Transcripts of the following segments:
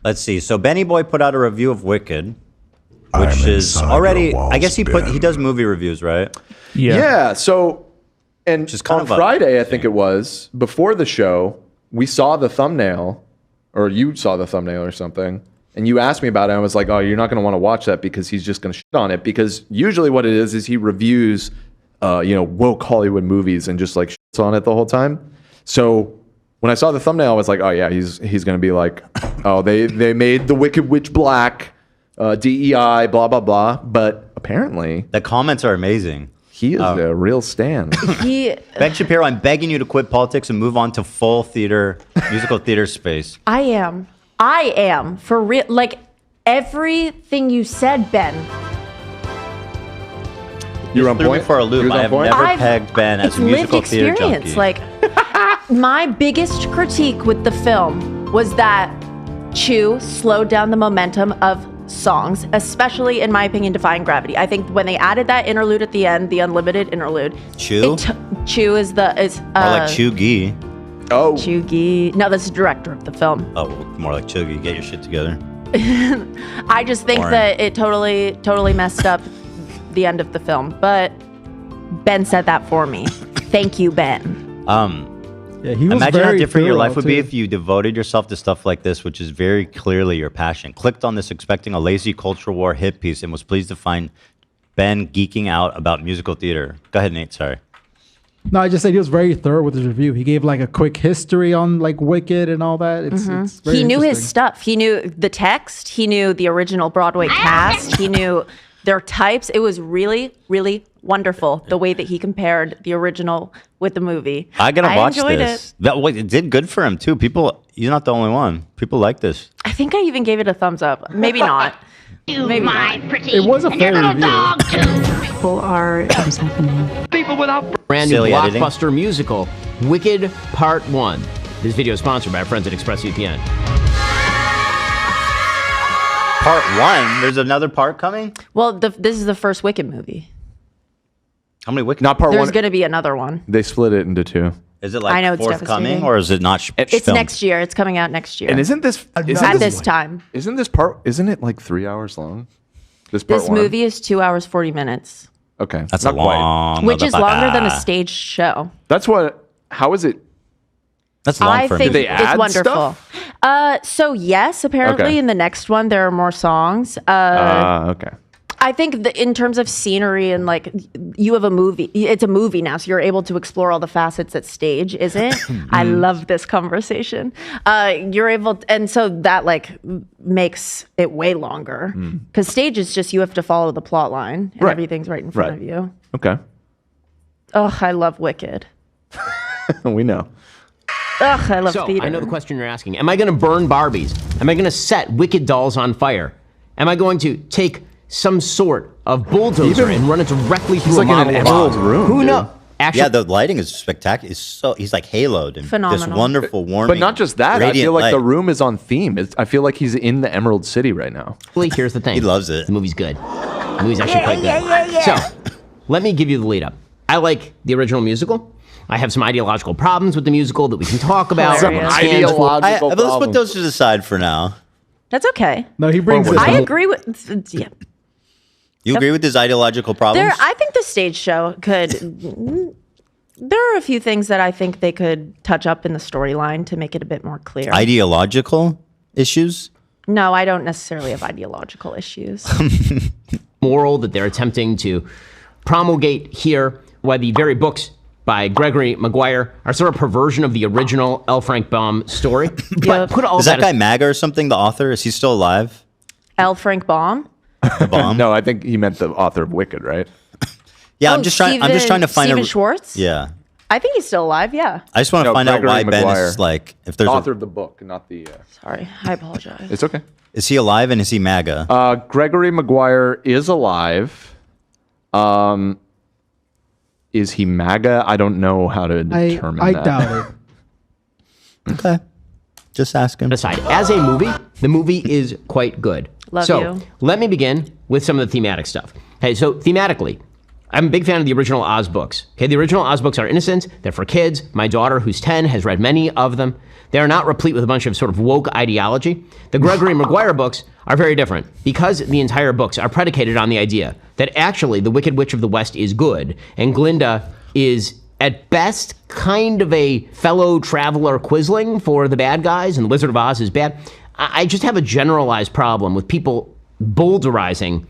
Let's see. So Benny Boy put out a review of Wicked, which is already. I guess he does movie reviews, right? Yeah. So, and just kind on Friday, I think it was before the show, we saw the thumbnail, or you saw the thumbnail or something, and you asked me about it. I was like, "Oh, you're not going to want to watch that because he's just going to shit on it." Because usually, what it is he reviews, woke Hollywood movies and just like shits on it the whole time. So when I saw the thumbnail, I was like, "Oh yeah, he's going to be like, oh they made the Wicked Witch black, DEI, blah blah blah." But apparently, the comments are amazing. He is a real stan. Ben Shapiro, I'm begging you to quit politics and move on to full theater, musical theater space. I am for real. Like everything you said, Ben. You're on point for a loop. I have never pegged Ben as a musical theater junkie. Like my biggest critique with the film was that Chew slowed down the momentum of songs, especially in my opinion, Defying Gravity. I think when they added that interlude at the end, the unlimited interlude. Chew? Chew is more like Chew-Gee. Oh. Chew-Gee. No, that's the director of the film. Oh, well, more like Chew-Gee. Get your shit together. I just think that it totally messed up the end of the film. But Ben said that for me. Thank you, Ben. Yeah, he was Imagine how very different your life would be too. if you devoted yourself to stuff like this, which is very clearly your passion. Clicked on this expecting a lazy culture war hit piece and was pleased to find Ben geeking out about musical theater. Go ahead, Nate. Sorry. No, I just said he was very thorough with his review. He gave like a quick history on like Wicked and all that. It's very He knew his interesting. stuff. He knew the text. He knew the original Broadway cast. He knew their types. It was really, really wonderful the way that he compared the original with the movie. I gotta watch enjoyed this. It did good for him too. You're not the only one. People like this. I think I even gave it a thumbs up. Maybe not. Maybe not. It was a fair review. People are. What's happening? People without brand new Silly editing. blockbuster musical, Wicked Part 1. This video is sponsored by our friends at ExpressVPN. Part 1? There's another part coming? Well, this is the first Wicked movie. How many Wicked? Not part There's one. going to be another one. They split it into two. Is it I know like it's forthcoming devastating. or is it not? It's filmed? next year. It's coming out next year. And isn't this time? Isn't this part? Isn't it like 3 hours long? This part This one? movie is 2 hours 40 minutes, Okay, That's not a long. which is longer than a staged show. That's what. How is it? That's long I for think me. Did they add it's wonderful. So yes, apparently Okay. in the next one there are more songs. Okay. I think that in terms of scenery and like you have a movie, it's a movie now, so you're able to explore all the facets that stage isn't. I love this conversation. You're able, and so that like makes it way longer because stage is just you have to follow the plot line and Right. everything's right in front Right. of you. Okay. Oh, I love Wicked. We know. Ugh, I love So, theater. I know the question you're asking. Am I going to burn Barbies? Am I going to set Wicked dolls on fire? Am I going to take some sort of bulldozer and run it directly through He's a like in model an of emerald Oz? room, Who dude. knows? Actually, Yeah, the lighting is spectacular. He's like haloed and Phenomenal. this wonderful, warming. But not just that. I radiant feel like the light. room is on theme. I feel like he's in the Emerald City right now. here's the thing. He loves it. The movie's good. The movie's actually quite good. So, let me give you the lead up. I like the original musical. I have some ideological problems with the musical that we can talk about. Hilarious. It stands for- But let's put those to the side for now. That's okay. No, he brings it I up. agree with. Yeah. You agree with his ideological problems? I think the stage show could. There are a few things that I think they could touch up in the storyline to make it a bit more clear. Ideological issues? No, I don't necessarily have ideological issues. moral that they're attempting to promulgate here, why the very books by Gregory Maguire are sort of perversion of the original L. Frank Baum story. But put all Is that guy MAGA or something, the author? Is he still alive? L. Frank Baum? Baum? No, I think he meant the author of Wicked, right? Yeah, Oh, I'm just trying to find Steven a Schwartz? Yeah. I think he's still alive, yeah. I just want to No, find out Gregory why Ben Maguire. is like if The there's author of the book, not the. Sorry, I apologize. It's okay. is he alive and is he MAGA? Gregory Maguire is alive. Is he MAGA? I don't know how to determine I that. doubt it. Okay. Just asking. aside. As a movie, the movie is quite good. Love so you. let me begin with some of the thematic stuff. Hey, so thematically, I'm a big fan of the original Oz books. Okay, the original Oz books are innocent. They're for kids. My daughter, who's 10, has read many of them. They are not replete with a bunch of sort of woke ideology. The Gregory Maguire books are very different because the entire books are predicated on the idea that actually the Wicked Witch of the West is good and Glinda is at best kind of a fellow traveler Quisling for the bad guys and the Wizard of Oz is bad. I just have a generalized problem with people boulderizing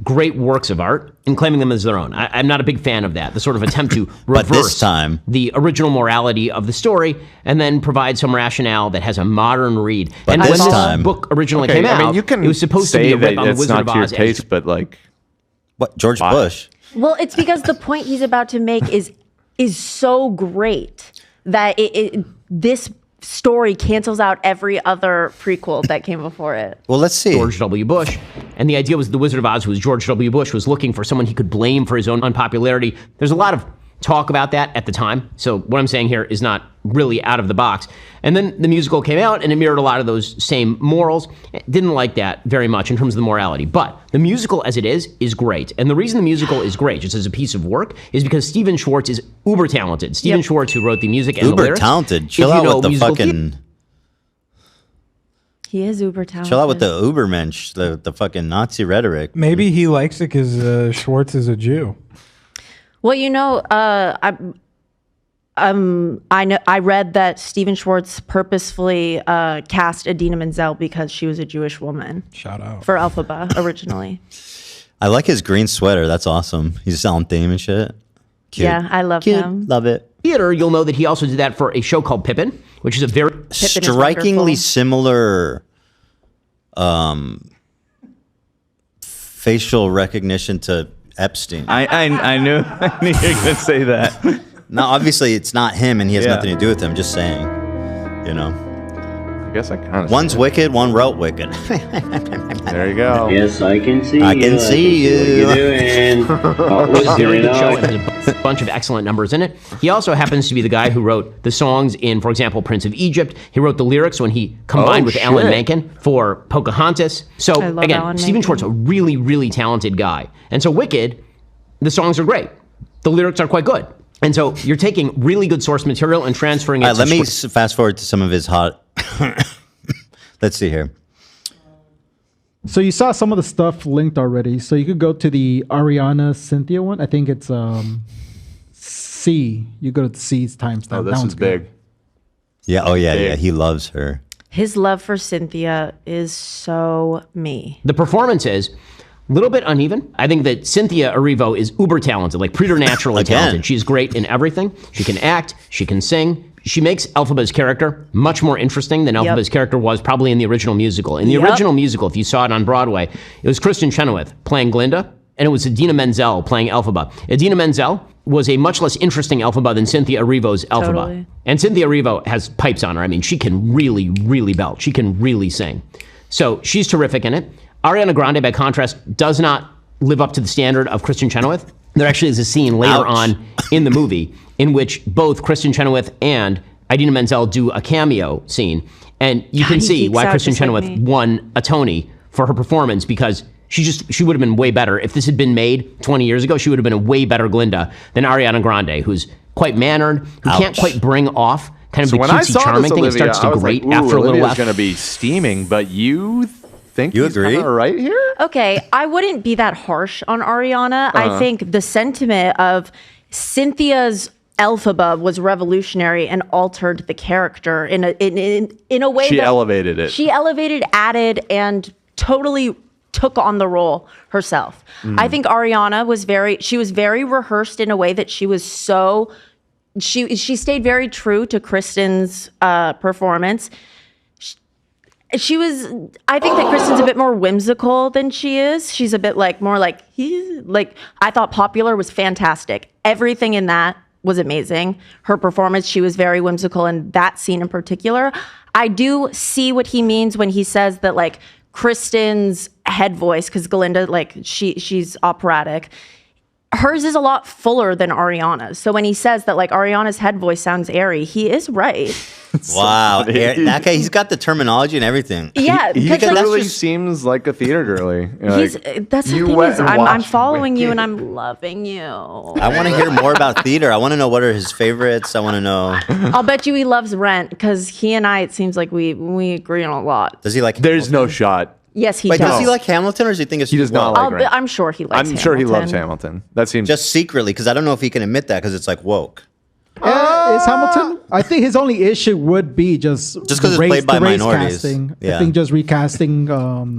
great works of art and claiming them as their own. I'm not a big fan of that, the sort of attempt to But this reverse time- the original morality of the story and then provide some rationale that has a modern read. But and this when time- this book originally Okay, came out, I mean, you can it was supposed to be say a rip that on the it's Wizard not of to your Oz. taste, but like, What? George Bush. Well, it's because the point he's about to make is so great that this story cancels out every other prequel that came before it. Well, let's see. George W. Bush. And the idea was the Wizard of Oz was George W. Bush was looking for someone he could blame for his own unpopularity. There's a lot of talk about that at the time. So what I'm saying here is not really out of the box. And then the musical came out and it mirrored a lot of those same morals. Didn't like that very much in terms of the morality. But the musical as it is great. And the reason the musical is great, just as a piece of work, is because Stephen Schwartz is uber talented. Stephen Schwartz, who wrote the music and the Uber lyrics. talented. If Chill you out know with the musical fucking. He is uber talented. Chill out with the Ubermensch, the fucking Nazi rhetoric. Maybe he likes it because Schwartz is a Jew. Well, I read that Stephen Schwartz purposefully cast Idina Menzel because she was a Jewish woman Shout out. for Elphaba originally. I like his green sweater. That's awesome. He's selling theme and shit. Cute. Yeah, I love Cute. him. Love it. Theater, you'll know that he also did that for a show called Pippin, which is a very is Strikingly wonderful. similar facial recognition to Epstein. I knew you were gonna say that. Now, obviously, it's not him, and he has Yeah. nothing to do with him. Just saying, you know. I guess I kind of. One's wicked, one wrote wicked. There you go. Yes, I can see I you. can see you. What you're doing. What It's was a very going good show. It on? has a bunch of excellent numbers in it. He also happens to be the guy who wrote the songs in, for example, Prince of Egypt. He wrote the lyrics when he combined Oh, with Alan shit. Menken for Pocahontas. So I love again, Alan Stephen Menken. Schwartz, a really, really talented guy. And so Wicked, the songs are great. The lyrics are quite good. And so you're taking really good source material and transferring it All right, to let me Schwartz. fast forward to some of his hot. Let's see here. So you saw some of the stuff linked already. So you could go to the Ariana Cynthia one. I think it's C. You go to C's timestamp. Oh, That this one's is good. big. Yeah. Oh, yeah. Big. Yeah. He loves her. His love for Cynthia is so me. The performance is a little bit uneven. I think that Cynthia Erivo is uber talented, like preternaturally Again. talented. She's great in everything. She can act, she can sing. She makes Elphaba's character much more interesting than Elphaba's character was probably in the original musical. In the original musical, if you saw it on Broadway, it was Kristen Chenoweth playing Glinda, and it was Idina Menzel playing Elphaba. Idina Menzel was a much less interesting Elphaba than Cynthia Erivo's Elphaba. Totally. And Cynthia Erivo has pipes on her. I mean, she can really, really belt. She can really sing. So she's terrific in it. Ariana Grande, by contrast, does not live up to the standard of Kristen Chenoweth. There actually is a scene later Ouch. on in the movie in which both Kristen Chenoweth and Idina Menzel do a cameo scene. And you can he see geeks why out Kristen just like Chenoweth me. won a Tony for her performance because she would have been way better. If this had been made 20 years ago, she would have been a way better Glinda than Ariana Grande, who's quite mannered, who can't Ouch. quite bring off kind of So the when I cutesy saw charming this, thing. It Olivia, starts I to was grate like, ooh, after a little Olivia's while. going to be steaming, but you think You he's agree? kinda right here? Okay, I wouldn't be that harsh on Ariana. I think the sentiment of Cynthia's Elphaba was revolutionary and altered the character in a way She that elevated it. She elevated, added, and totally took on the role herself. I think Ariana was very rehearsed in a way that she was so she stayed very true to Kristen's performance. She was. I think that Kristen's a bit more whimsical than she is. She's a bit more like I thought Popular was fantastic. Everything in that was amazing. Her performance, she was very whimsical in that scene in particular. I do see what he means when he says that Kristen's head voice, because Glinda she's operatic. hers is a lot fuller than Ariana's. So when he says that like Ariana's head voice sounds airy, he is right. Wow, that guy, he's got the terminology and everything. Yeah, He because like, truly seems like a theater girly. he's, that's the you thing went is, and I'm watched following you Wicked. and I'm loving you. I want to hear more about theater. I want to know what are his favorites. I want to know. I'll bet you he loves Rent because he and I, it seems like we agree on a lot. Does he like? There's no shot. Yes, he Wait, does. does he like Hamilton, or does he think it's He does not like Rent. I'm sure he likes I'm sure he loves Hamilton. Hamilton. That seems just secretly? Because I don't know if he can admit that because it's like woke. Is Hamilton? I think his only issue would be just 'cause it's race- played by the race minorities. casting. Yeah. I think just recasting.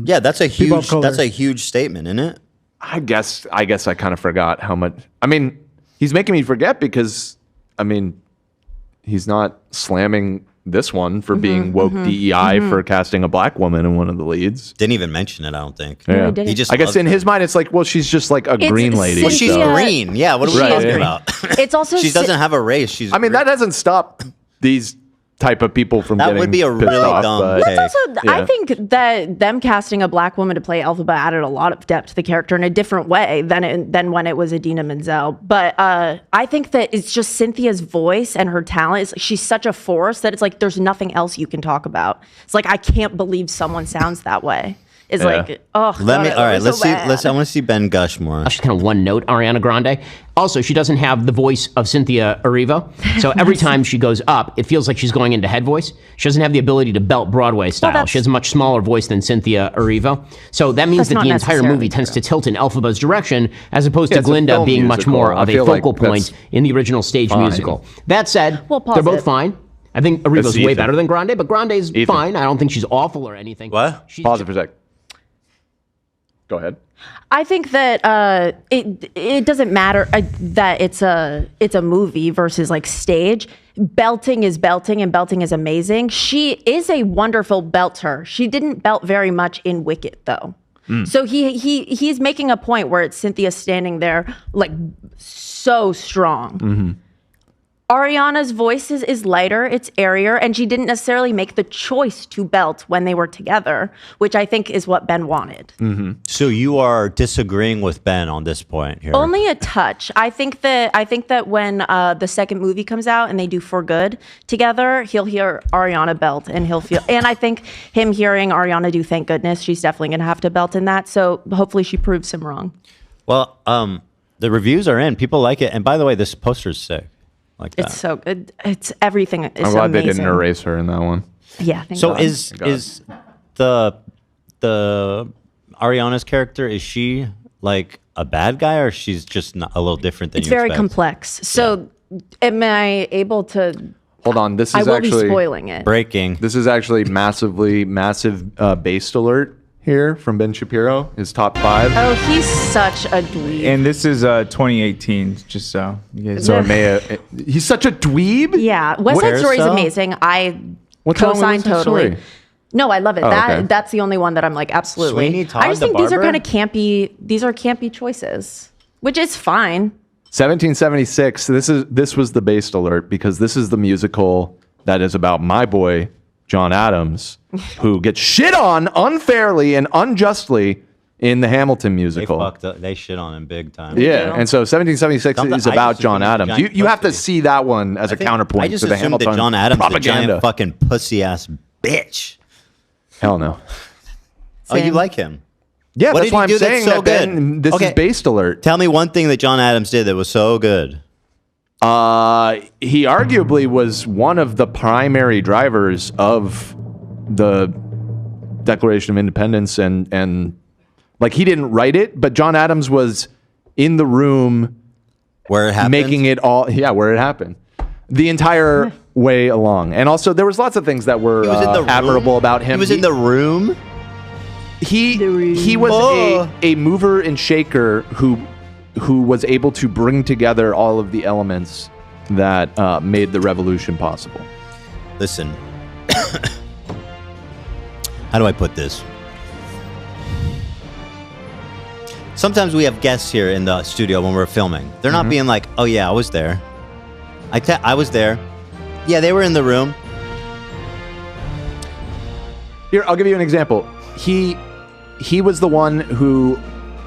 Yeah, that's a people of huge. color. That's a huge statement, isn't it? I guess I kind of forgot how much. I mean, he's making me forget because I mean, he's not slamming this one for being woke DEI for casting a black woman in one of the leads. Didn't even mention it. I don't think. Yeah. he didn't. He just. I guess loves in her. his mind, it's like, well, she's just like a green lady. Well, she's Cynthia- green. Yeah. What are we She is talking green. about? It's also she doesn't have a race. She's. I mean, that doesn't stop these type of people from That getting would be a pissed really off, dumb but- take. Also, I Yeah. think that them casting a black woman to play Elphaba added a lot of depth to the character in a different way than when it was Idina Menzel. But I think that it's just Cynthia's voice and her talent. She's such a force that it's like there's nothing else you can talk about. It's like I can't believe someone sounds that way. It's like, oh, Let me. God, All right. it was Let's so see. bad. I want to see Ben gush more. Just kind of one note, Ariana Grande. Also, she doesn't have the voice of Cynthia Erivo. So every time she goes up, it feels like she's going into head voice. She doesn't have the ability to belt Broadway style. that's- She has a much smaller voice than Cynthia Erivo. So that means That's that not the entire necessarily movie tends true. to tilt in Elphaba's direction, as opposed Yeah, to it's a Glinda film being much musical. more I of a feel like focal point that's in the original stage fine. musical. That said, Well, pause they're both it. fine. I think Erivo's way Ethan. better than Grande, but Grande's Ethan. fine. I don't think she's awful or anything. What? She's Pause it for a sec. Go ahead. I think that it doesn't matter that it's a movie versus like stage. Belting is belting, and belting is amazing. She is a wonderful belter. She didn't belt very much in Wicked though. So he's making a point where it's Cynthia standing there like so strong. Ariana's voice is lighter, it's airier, and she didn't necessarily make the choice to belt when they were together, which I think is what Ben wanted. So you are disagreeing with Ben on this point here. Only a touch. I think that when the second movie comes out and they do For Good together, he'll hear Ariana belt and he'll feel. And I think him hearing Ariana do Thank Goodness, she's definitely gonna have to belt in that. So hopefully she proves him wrong. Well, the reviews are in. People like it. And by the way, this poster's sick. Like that. It's so good. It's everything. It's I'm glad amazing. they didn't erase her in that one. Yeah. Thank So God. is the Ariana's character, is she like a bad guy, or she's just a little different than it's you very expect? complex. So am I able to? Hold on. This I is will actually be spoiling it. Breaking. This is actually massive based alert here from Ben Shapiro. His top 5. Oh, he's such a dweeb. And this is 2018, just so you guys So know. he's such a dweeb. Yeah, West Side Story is Carousel? amazing. I What's wrong with co-sign West Side totally. Story? No, I love it. Oh, okay. That's the only one that I'm like absolutely. Sweeney Todd, I just the think these are barber? kind of campy. These are campy choices, which is fine. 1776. This was the based alert because this is the musical that is about my boy John Adams, who gets shit on unfairly and unjustly in the Hamilton They musical. fucked up. They shit on him big time. Yeah, Yeah. and so 1776 Sometimes is I about used to John think he was a Adams. giant You have to pussy. see that one as a I counterpoint just to the assumed Hamilton that John Adams is a propaganda. giant fucking pussy ass bitch. Hell no. Oh, you Same. like him? Yeah, What that's did he why I'm do that's saying so that Ben, good? this Okay. is based alert. Tell me one thing that John Adams did that was so good. He arguably was one of the primary drivers of the Declaration of Independence and like he didn't write it, but John Adams was in the room Where it happened. making it all where it happened. The entire way along. And also there was lots of things that were He was in the room? admirable about him. He was in the room. He was Oh. a mover and shaker who was able to bring together all of the elements that made the revolution possible. Listen. How do I put this? Sometimes we have guests here in the studio when we're filming. They're not being like, "Oh yeah, I was there. I was there. Yeah, they were in the room." Here, I'll give you an example. He was the one who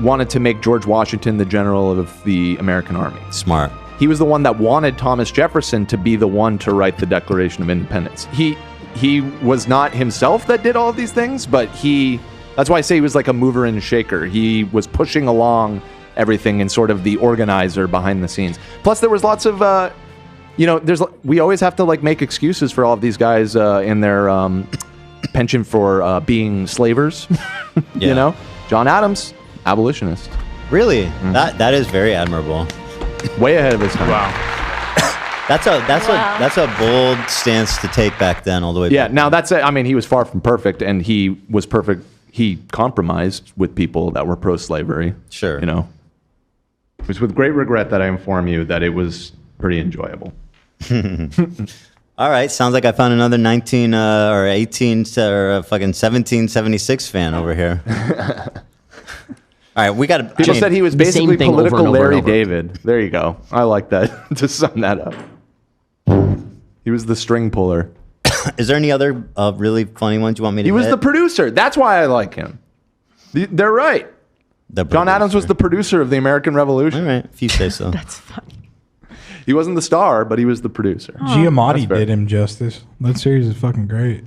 wanted to make George Washington the general of the American Army. Smart. He was the one that wanted Thomas Jefferson to be the one to write the Declaration of Independence. He was not himself that did all of these things, but that's why I say he was like a mover and shaker. He was pushing along everything and sort of the organizer behind the scenes. Plus, there was lots of, we always have to like make excuses for all of these guys in their penchant for being slavers. Yeah. You know, John Adams, abolitionist. Really? That is very admirable. Way ahead of his time. Wow. That's a bold stance to take back then, all the way. Yeah. back. Now that's it. I mean, he was far from perfect, and he was perfect. He compromised with people that were pro-slavery. Sure. You know, it was with great regret that I inform you that it was pretty enjoyable. All right. Sounds like I found another 19 or 18 or fucking 1776 fan over here. All right, we got to. People said he was the same basically thing over political and over and Larry over. David. There you go. I like that. To sum that up, he was the string puller. Is there any other really funny ones you want me to? He was hit? the producer. That's why I like him. They're right. John Adams was the producer of the American Revolution. All right, if you say so. That's funny. He wasn't the star, but he was the producer. Giamatti That's fair. did him justice. That series is fucking great.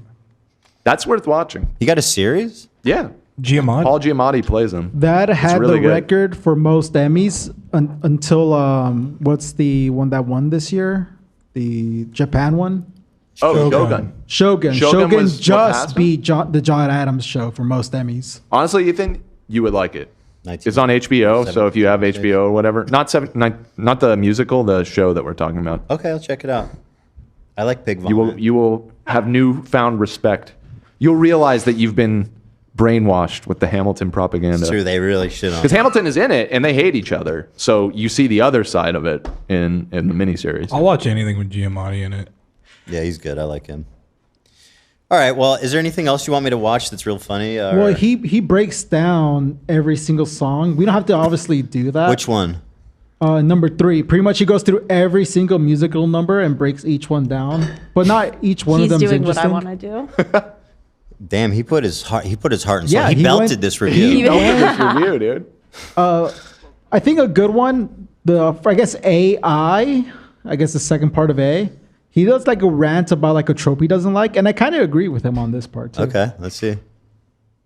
That's worth watching. You got a series? Yeah. Giamatti. Paul Giamatti plays him. That had really the good. record for most Emmys until what's the one that won this year? The Japan one? Oh, Shogun. Shogun. Shogun. Shogun Shogun was what just passed beat the John Adams show for most Emmys. Honestly, Ethan, you would like it. 19. It's on HBO, so if you have HBO or whatever, not the musical, the show that we're talking about, Okay, I'll check it out. I like Big Vomit. you will have newfound respect. You'll realize that you've been brainwashed with the Hamilton propaganda. It's true, they really shit on. Because Hamilton is in it, and they hate each other. So you see the other side of it in the miniseries. I'll watch anything with Giamatti in it. Yeah, he's good. I like him. All right. Well, is there anything else you want me to watch that's real funny? Or... Well, he breaks down every single song. We don't have to obviously do that. Which one? Number 3. Pretty much he goes through every single musical number and breaks each one down. But not each one He's of them is doing what I interesting. want to do. Damn, he put his heart. He put his heart and soul. Yeah, he he belted went- this review. he- Don't do this review, dude. I think a good one, I guess AI, I guess the second part of A, he does like a rant about like a trope he doesn't like, and I kind of agree with him on this part too. Okay, let's see.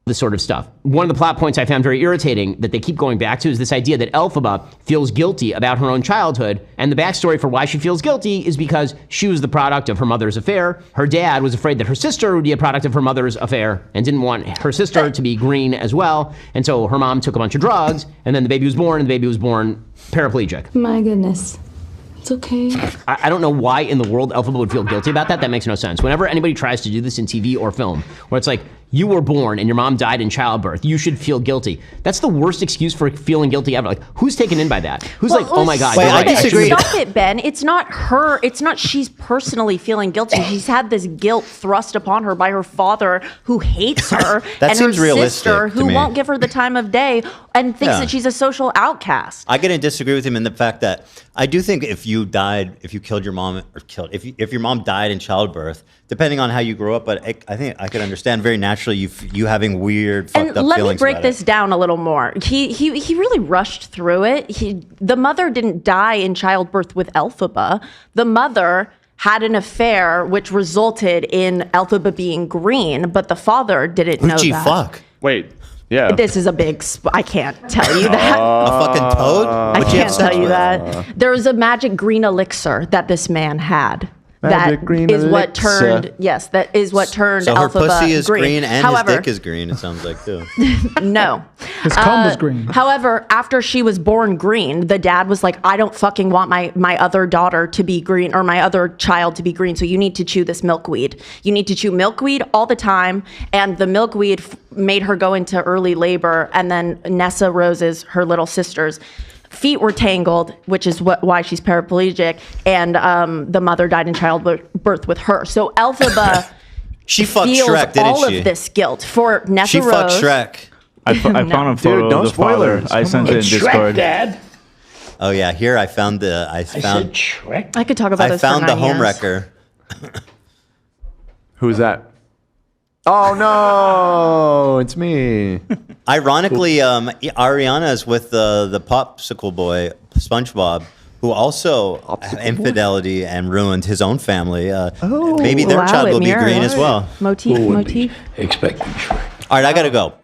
This sort of stuff. One of the plot points I found very irritating that they keep going back to is this idea that Elphaba feels guilty about her own childhood, and the backstory for why she feels guilty is because she was the product of her mother's affair. Her dad was afraid that her sister would be a product of her mother's affair and didn't want her sister to be green as well, and so her mom took a bunch of drugs, and then the baby was born, and the baby was born paraplegic. My goodness. It's okay. I don't know why in the world Elphaba would feel guilty about that. That makes no sense. Whenever anybody tries to do this in TV or film, where it's like, you were born and your mom died in childbirth, you should feel guilty. That's the worst excuse for feeling guilty ever. Like, who's taken in by that? Who's like, oh my God, Wait, you're I right. disagree. Stop it, Ben. It's not her. It's not she's personally feeling guilty. She's had this guilt thrust upon her by her father who hates her That and seems her realistic sister to who me. won't give her the time of day and thinks Yeah. that she's a social outcast. I gotta disagree with him in the fact that I do think if you killed your mom if your mom died in childbirth, depending on how you grew up, but I think I could understand very naturally you having weird fucked And up let me feelings break about this it. down a little more. He really rushed through it. The mother didn't die in childbirth with Elphaba. The mother had an affair which resulted in Elphaba being green, but the father didn't know Who'd she that. fuck? Wait. Yeah. This is a big. I can't tell you that. A fucking toad? I What'd you have can't sex tell you with? that. There was a magic green elixir that this man had. Magic That green is what elixir. turned. Yes, that is what turned So her Elphaba pussy is green and However, his dick is green, it sounds like, too. no. His cum was green. However, after she was born green, the dad was like, I don't fucking want my other daughter to be green or my other child to be green. So you need to chew this milkweed. You need to chew milkweed all the time. And the milkweed made her go into early labor. And then Nessa Rose's, her little sister's, feet were tangled, which is why she's paraplegic. And the mother died in childbirth with her. So Elphaba She fucked feels Shrek, didn't all she? of this guilt for Nessa She Rose. fucked Shrek. I found a photo no of the father. spoilers. I sent it in Discord. Dad. Oh yeah, here I found the I said Shrek. I could talk about I this found for the 9 years. home wrecker. Who's that? Oh no, it's me. Ironically, Ariana is with the popsicle boy, SpongeBob, who also infidelity and ruined his own family. Maybe their Wow, child it will be green as mirrors. well. Motif. Expecting Shrek. All right, I gotta go.